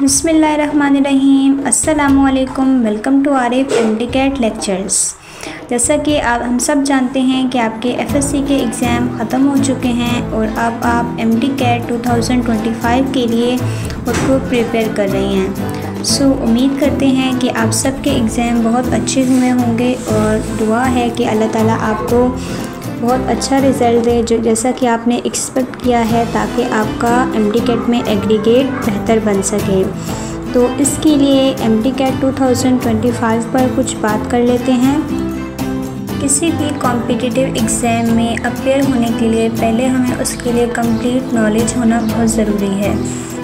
बिस्मिल्लाहिर्रहमानिर्रहीम। अस्सलामुअलैकुम। Welcome to Arif MDCAT lectures. जैसा कि हम सब जानते हैं कि आपके एफएससी के एग्ज़ाम ख़त्म हो चुके हैं और अब आप एमडीकैट 2025 के लिए खुद को प्रिपेयर कर रही हैं। उम्मीद करते हैं कि आप सबके एग्ज़ाम बहुत अच्छे हुए होंगे और दुआ है कि अल्लाह ताला आपको बहुत अच्छा रिज़ल्ट दे जो जैसा कि आपने एक्सपेक्ट किया है, ताकि आपका एमडीकैट में एग्रीगेट बेहतर बन सके। तो इसके लिए एमडीकैट 2025 पर कुछ बात कर लेते हैं। किसी भी कॉम्पिटिटिव एग्ज़ाम में अपेयर होने के लिए पहले हमें उसके लिए कंप्लीट नॉलेज होना बहुत ज़रूरी है,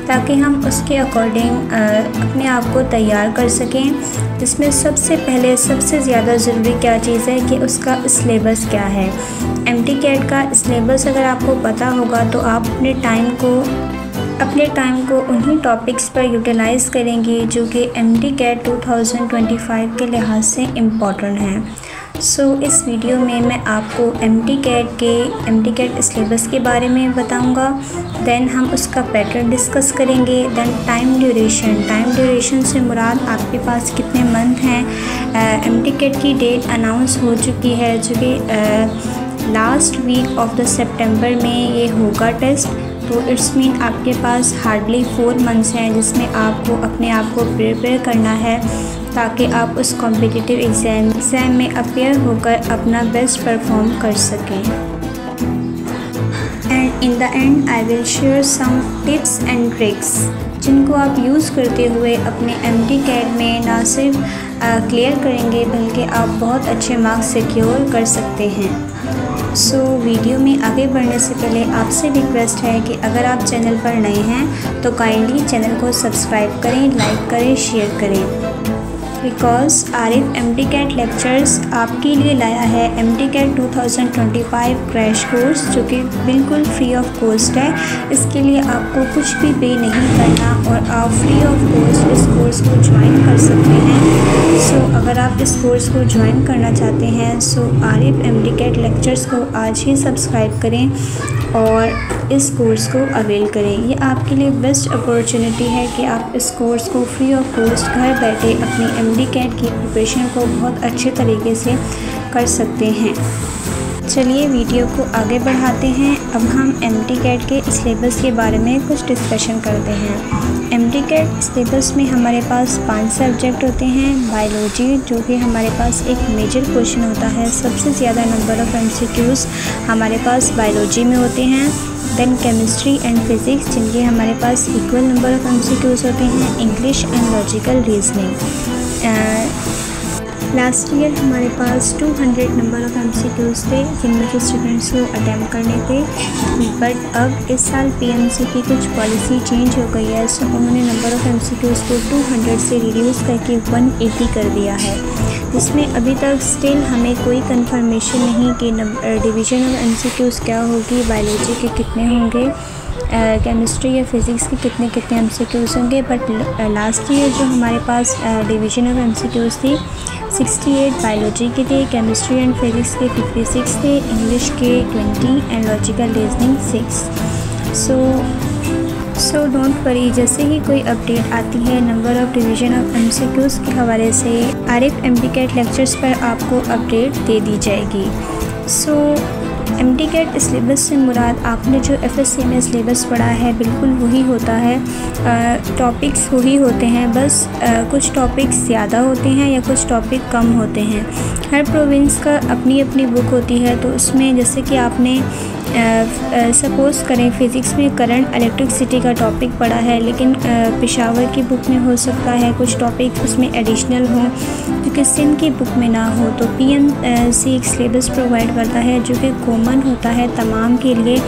ताकि हम उसके अकॉर्डिंग अपने आप को तैयार कर सकें। इसमें सबसे पहले सबसे ज़्यादा ज़रूरी क्या चीज़ है कि उसका सिलेबस क्या है। एमडीकैट का सिलेबस अगर आपको पता होगा तो आप अपने टाइम को उन्हीं टॉपिक्स पर यूटिलाइज़ करेंगे जो कि एमडीकैट 2025 के लिहाज से इम्पॉर्टेंट हैं। इस वीडियो में मैं आपको एमडीकैट सिलेबस के बारे में बताऊंगा। देन हम उसका पैटर्न डिस्कस करेंगे। देन टाइम ड्यूरेशन से मुराद आपके पास कितने मंथ हैं। एमडीकैट की डेट अनाउंस हो चुकी है जो कि last week of the September में ये होगा टेस्ट। तो इट्स मीन आपके पास हार्डली 4 मंथ्स हैं जिसमें आपको अपने आप को प्रिपेयर करना है, ताकि आप उस कॉम्पिटिटिव एग्ज़ाम में अपेयर होकर अपना बेस्ट परफॉर्म कर सकें। And in the end I will share some tips and tricks जिनको आप यूज़ करते हुए अपने एमडीकैट में ना सिर्फ क्लियर करेंगे बल्कि आप बहुत अच्छे मार्क्स सिक्योर कर सकते हैं। वीडियो में आगे बढ़ने से पहले आपसे रिक्वेस्ट है कि अगर आप चैनल पर नए हैं तो काइंडली चैनल को सब्सक्राइब करें, लाइक करें, शेयर करें। बिकॉज़ आरिफ एमडीकैट लेक्चर्स आपके लिए लाया है एमडीकैट 2025 क्रैश कोर्स, जो कि बिल्कुल फ्री ऑफ कॉस्ट है। इसके लिए आपको कुछ भी पे नहीं करना और आप फ्री ऑफ कॉस्ट इस कोर्स को ज्वाइन कर सकते हैं। अगर आप इस कोर्स को ज्वाइन करना चाहते हैं आरिफ एमडीकैट लेक्चर्स को आज ही सब्सक्राइब करें और इस कोर्स को अवेल करें। ये आपके लिए बेस्ट अपॉर्चुनिटी है कि आप इस कोर्स को फ्री ऑफ कॉस्ट घर बैठे अपनी एमडीकैट की प्रिपरेशन को बहुत अच्छे तरीके से कर सकते हैं। चलिए वीडियो को आगे बढ़ाते हैं। अब हम एमडीकैट के सिलेबस के बारे में कुछ डिस्कशन करते हैं। एमडीकैट सिलेबस में हमारे पास 5 सब्जेक्ट होते हैं। बायोलॉजी, जो कि हमारे पास एक मेजर क्वेश्चन होता है। सबसे ज़्यादा नंबर ऑफ़ एमसीक्यूज़ हमारे पास बायोलॉजी में होते हैं। देन केमिस्ट्री एंड फिज़िक्स, जिनके हमारे पास इक्वल नंबर ऑफ़ एमसीक्यूज़ होते हैं। English and logical reasoning. Last year हमारे पास 200 नंबर ऑफ़ एमसीक्यूज़ थे जिनमें से स्टूडेंट्स को अटैम्प्ट करने थे, बट अब इस साल पीएमसी की कुछ पॉलिसी चेंज हो गई है। उन्होंने नंबर ऑफ़ एमसीक्यूज़ को 200 से रिड्यूस करके 180 कर दिया है, जिसमें अभी तक स्टिल हमें कोई कंफर्मेशन नहीं कि डिवीज़न ऑफ एमसीक्यूज़ क्या होगी, बायोलॉजी के कितने होंगे, केमिस्ट्री या फिज़िक्स के कितने एमसीक्यूज़ होंगे। बट लास्ट ईयर जो हमारे पास डिवीज़न ऑफ एमसीक्यूज़ थी 68 बायोलॉजी के थे, केमिस्ट्री एंड फिज़िक्स के 56 थे, इंग्लिश के 20 and logical reasoning 6। Don't worry, जैसे ही कोई अपडेट आती है number of division of MCQs के हवाले से आरिफ एमडीकैट लेक्चर्स पर आपको अपडेट दे दी जाएगी। एमडीकैट सिलेबस से मुराद आपने जो एफएससी में सिलेबस पढ़ा है बिल्कुल वही होता है। टॉपिक्स वही होते हैं, बस कुछ टॉपिक्स ज़्यादा होते हैं या कुछ टॉपिक कम होते हैं। हर प्रोविंस का अपनी अपनी बुक होती है, तो उसमें जैसे कि आपने सपोज़ करें फ़िज़िक्स में करंट इलेक्ट्रिसिटी का टॉपिक पढ़ा है, लेकिन पेशावर की बुक में हो सकता है कुछ टॉपिक उसमें एडिशनल हों जो कि सिंध की बुक में ना हो। तो पीएमसी एक सिलेबस प्रोवाइड करता है जो कि कॉमन होता है तमाम के लिए,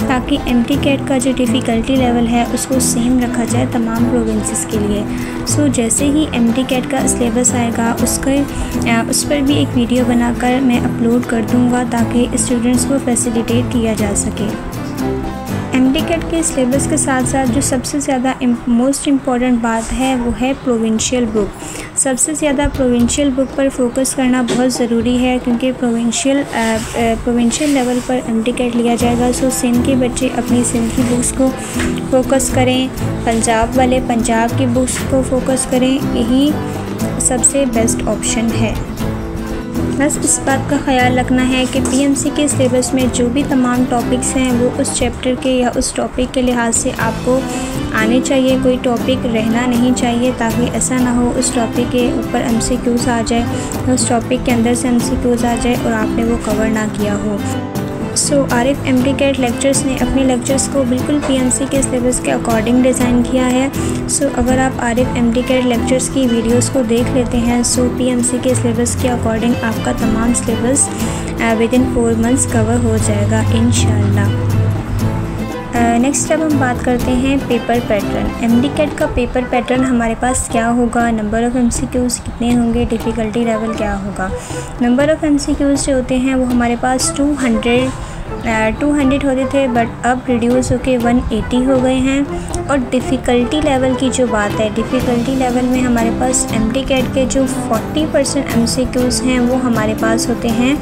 ताकि एमडीकैट का जो डिफ़िकल्टी लेवल है उसको सेम रखा जाए तमाम प्रोविंसेस के लिए। जैसे ही एमडीकैट का सिलेबस आएगा उस पर भी एक वीडियो बनाकर मैं अपलोड कर दूँगा, ताकि स्टूडेंट्स को फैसिलिटेट किया जा सके। एमटीकैट के सिलेबस के साथ साथ जो सबसे ज़्यादा मोस्ट इम्पॉर्टेंट बात है वो है प्रोविंशियल बुक। सबसे ज़्यादा प्रोविंशियल बुक पर फोकस करना बहुत ज़रूरी है, क्योंकि प्रोविंशियल लेवल पर एमटीकैट लिया जाएगा। सो सिंध के बच्चे अपनी सिंध की बुक्स को फोकस करें, पंजाब वाले पंजाब की बुक्स को फोकस करें, यही सबसे बेस्ट ऑप्शन है। बस इस बात का ख्याल रखना है कि पीएमसी के सिलेबस में जो भी तमाम टॉपिक्स हैं वो उस चैप्टर के या उस टॉपिक के लिहाज से आपको आने चाहिए, कोई टॉपिक रहना नहीं चाहिए, ताकि ऐसा ना हो उस टॉपिक के ऊपर एमसीक्यूज़ आ जाए, उस टॉपिक के अंदर से एमसीक्यूज़ आ जाए और आपने वो कवर ना किया हो। सो आरिफ एमटीकैट लेक्चर्स ने अपने लेक्चर्स को बिल्कुल पीएमसी के सिलेबस के अकॉर्डिंग डिज़ाइन किया है। सो अगर आप आरिफ एमटीकैट लेक्चर्स की वीडियोस को देख लेते हैं, सो पीएमसी के सिलेबस के अकॉर्डिंग आपका तमाम सिलेबस विदिन 4 मंथ्स कवर हो जाएगा इंशाल्लाह। नेक्स्ट अब हम बात करते हैं पेपर पैटर्न। एमटीकैट का पेपर पैटर्न हमारे पास क्या होगा, नंबर ऑफ़ एमसीक्यूज़ कितने होंगे, डिफ़िकल्टी लेवल क्या होगा। नंबर ऑफ़ एमसीक्यूज़ जो होते हैं वो हमारे पास 200 होते थे, बट अब रिड्यूस होके 180 हो गए हैं। और डिफ़िकल्टी लेवल की जो बात है, डिफ़िकल्टी लेवल में हमारे पास एमटीकैट के जो 40% एमसीक्यूज़ हैं वो हमारे पास होते हैं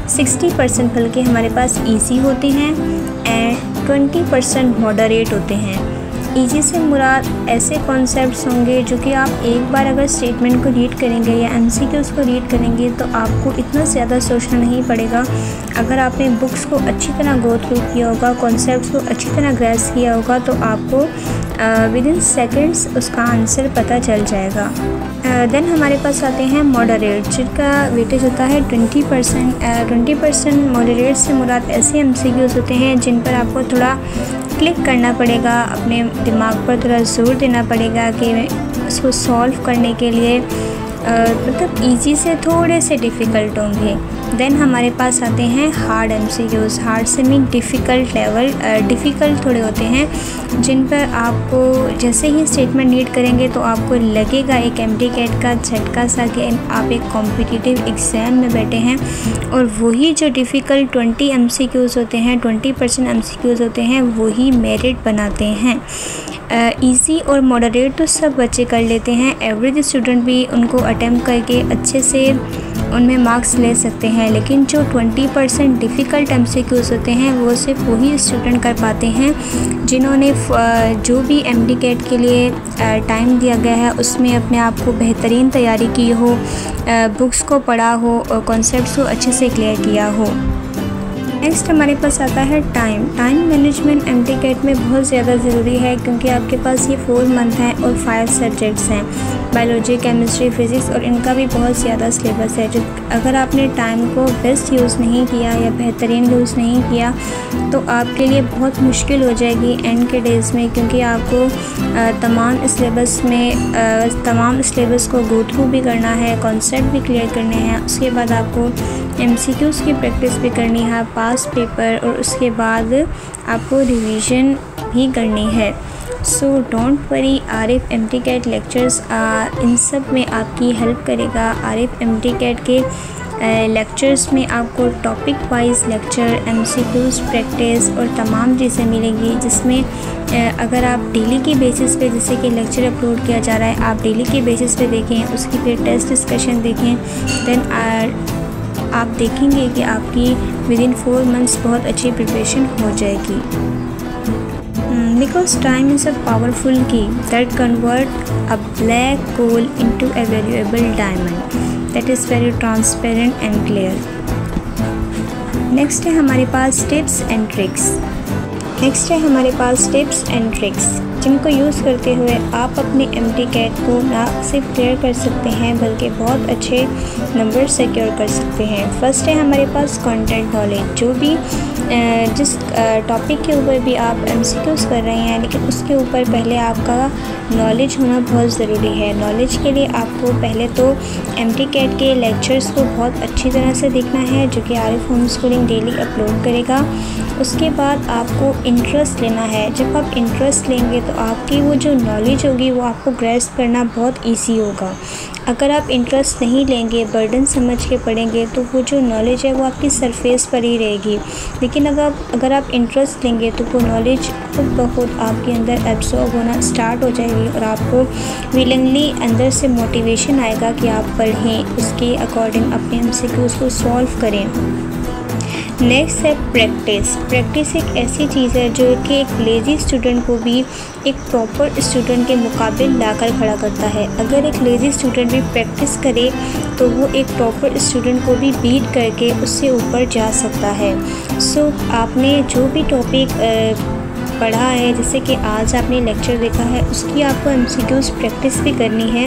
60%, बल्कि हमारे पास ईजी होते हैं एंड 20% मॉडरेट होते हैं। ईजी से मुराद ऐसे कॉन्सेप्ट्स होंगे जो कि आप एक बार अगर स्टेटमेंट को रीड करेंगे या एमसीक्यूज़ को रीड करेंगे तो आपको इतना ज़्यादा सोचना नहीं पड़ेगा। अगर आपने बुक्स को अच्छी तरह गो थ्रू किया होगा, कॉन्सेप्ट्स को अच्छी तरह ग्रैस किया होगा, तो आपको विदिन सेकंड्स उसका आंसर पता चल जाएगा। देन हमारे पास आते हैं मॉडरेट, जिनका वेटेज होता है 20%। मॉडरेट से मुराद ऐसे एमसीक्यूज़ होते हैं जिन पर आपको थोड़ा क्लिक करना पड़ेगा, अपने दिमाग पर थोड़ा जोर देना पड़ेगा कि उसको सॉल्व करने के लिए मतलब इजी से थोड़े से डिफ़िकल्ट होंगे। देन हमारे पास आते हैं हार्ड एमसीक्यूज़। हार्ड से मीन डिफ़िकल्ट लेवल, डिफ़िकल्ट थोड़े होते हैं जिन पर आपको जैसे ही स्टेटमेंट रीड करेंगे तो आपको लगेगा एक एमटीकैट का झटका सा कि आप एक कॉम्पिटिटिव एग्ज़ाम में बैठे हैं। और वही जो डिफ़िकल्ट 20 एमसीक्यूज़ होते हैं, 20% एमसीक्यूज़ होते हैं, वही मेरिट बनाते हैं। इजी और मॉडरेट तो सब बच्चे कर लेते हैं, एवरेज स्टूडेंट भी उनको अटेम्प्ट करके अच्छे से उनमें मार्क्स ले सकते हैं, लेकिन जो 20% डिफ़िकल्ट एमसीक्यूज़ होते हैं वो सिर्फ वही स्टूडेंट कर पाते हैं जिन्होंने जो भी एमटीकैट के लिए टाइम दिया गया है उसमें अपने आप को बेहतरीन तैयारी की हो, बुक्स को पढ़ा हो और कॉन्सेप्ट्स को अच्छे से क्लियर किया हो। नेक्स्ट हमारे पास आता है टाइम मैनेजमेंट एमटीकैट में बहुत ज़्यादा ज़रूरी है, क्योंकि आपके पास ये 4 मंथ हैं और 5 सब्जेक्ट्स हैं, बायोलॉजी, केमिस्ट्री, फिज़िक्स, और इनका भी बहुत ज़्यादा सिलेबस है। जो अगर आपने टाइम को बेस्ट यूज़ नहीं किया या बेहतरीन यूज़ नहीं किया तो आपके लिए बहुत मुश्किल हो जाएगी एंड के डेज़ में, क्योंकि आपको तमाम सिलेबस को गो थ्रू भी करना है, कॉन्सेप्ट भी क्लियर करने हैं, उसके बाद आपको एमसीक्यूज़ की प्रैक्टिस भी करनी है, पास पेपर, और उसके बाद आपको रिवीजन भी करनी है। So don't worry, Arif MDCAT lectures इन सब में आपकी हेल्प करेगा। आरिफ एमटीकैट के लेक्चर्स में आपको topic wise lecture, MCQs practice और तमाम चीज़ें मिलेंगी, जिसमें अगर आप डेली की बेसिस पे, जैसे कि लेक्चर अपलोड किया जा रहा है, आप डेली के बेसिस पे देखें, उसकी फिर टेस्ट डिस्कशन देखें, देन आप देखेंगे कि आपकी विदिन 4 मंथ्स बहुत अच्छी प्रिपरेशन हो जाएगी। Because time is a powerful key that convert a black coal into a valuable diamond that is very transparent and clear. Next है हमारे पास टिप्स एंड ट्रिक्स जिनको यूज़ करते हुए आप अपने एमटीकैट को ना सिर्फ क्लियर कर सकते हैं बल्कि बहुत अच्छे नंबर सिक्योर कर सकते हैं। फर्स्ट है हमारे पास कंटेंट नॉलेज। जो भी जिस टॉपिक के ऊपर भी आप एमसीक्यूज़ कर रहे हैं, लेकिन उसके ऊपर पहले आपका नॉलेज होना बहुत ज़रूरी है। नॉलेज के लिए आपको पहले तो एमटीकैट के लेक्चर्स को बहुत अच्छी तरह से देखना है, जो कि Arif home schooling daily upload करेगा। उसके बाद आपको इंटरेस्ट लेना है। जब आप इंटरेस्ट लेंगे तो आपकी वो जो नॉलेज होगी वो आपको ग्रैस्प करना बहुत ईजी होगा। अगर आप इंटरेस्ट नहीं लेंगे, बर्डन समझ के पढ़ेंगे, तो वो जो नॉलेज है वो आपकी सरफेस पर ही रहेगी। लेकिन अगर आप इंटरेस्ट लेंगे तो वो नॉलेज खुद ब खुद आपके अंदर एब्सॉर्ब होना स्टार्ट हो जाएगी और आपको विलिंगली अंदर से मोटिवेशन आएगा कि आप पढ़ें, उसके अकॉर्डिंग अपने MCQs को सॉल्व करें। नेक्स्ट है प्रैक्टिस। प्रैक्टिस एक ऐसी चीज़ है जो कि एक लेज़ी स्टूडेंट को भी एक प्रॉपर स्टूडेंट के मुकाबले लाकर खड़ा करता है। अगर एक लेज़ी स्टूडेंट भी प्रैक्टिस करे तो वो एक प्रॉपर स्टूडेंट को भी बीट करके उससे ऊपर जा सकता है। सो आपने जो भी टॉपिक पढ़ा है, जैसे कि आज आपने लेक्चर देखा है, उसकी आपको MCQs प्रैक्टिस भी करनी है,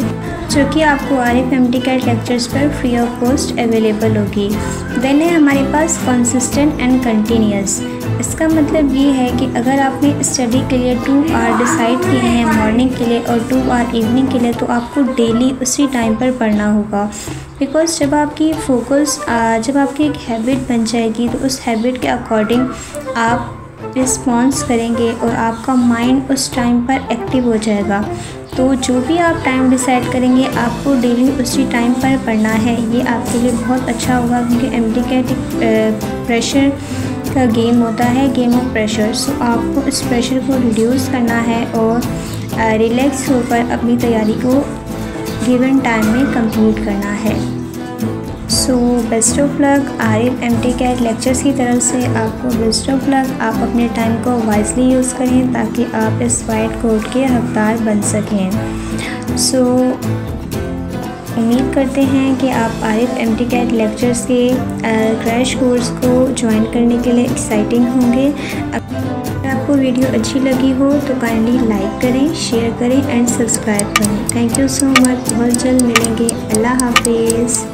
जो कि आपको आरिफ MTCAT लेक्चर्स पर फ्री ऑफ कॉस्ट अवेलेबल होगी। देन है हमारे पास कंसिस्टेंट एंड कंटिन्यूस। इसका मतलब ये है कि अगर आपने स्टडी के लिए 2 आवर डिसाइड किए हैं मॉर्निंग के लिए और 2 आवर इवनिंग के लिए, तो आपको डेली उसी टाइम पर पढ़ना होगा। बिकॉज़ जब आपकी एक हैबिट बन जाएगी तो उस हैबिट के अकॉर्डिंग आप रिस्पॉन्स करेंगे और आपका माइंड उस टाइम पर एक्टिव हो जाएगा। तो जो भी आप टाइम डिसाइड करेंगे आपको डेली उसी टाइम पर पढ़ना है। ये आपके लिए बहुत अच्छा होगा, क्योंकि MTCAT एक प्रेशर का गेम होता है, गेम ऑफ प्रेशर। सो आपको इस प्रेशर को रिड्यूस करना है और रिलैक्स होकर अपनी तैयारी को गिवन टाइम में कंप्लीट करना है। So best of luck. Arif MTCAT lectures की तरफ से आपको बेस्ट ऑफ लक। आप अपने टाइम को वाइजली यूज़ करें ताकि आप इस वाइट कोट के हकदार बन सकें। सो उम्मीद करते हैं कि आप आरिफ MTCAT लेक्चर्स के क्रैश कोर्स को ज्वाइन करने के लिए एक्साइटिंग होंगे। अगर आपको वीडियो अच्छी लगी हो तो काइंडली लाइक करें, शेयर करें एंड सब्सक्राइब करें। Thank you so much. बहुत जल्द मिलेंगे। अल्लाह हाफिज़।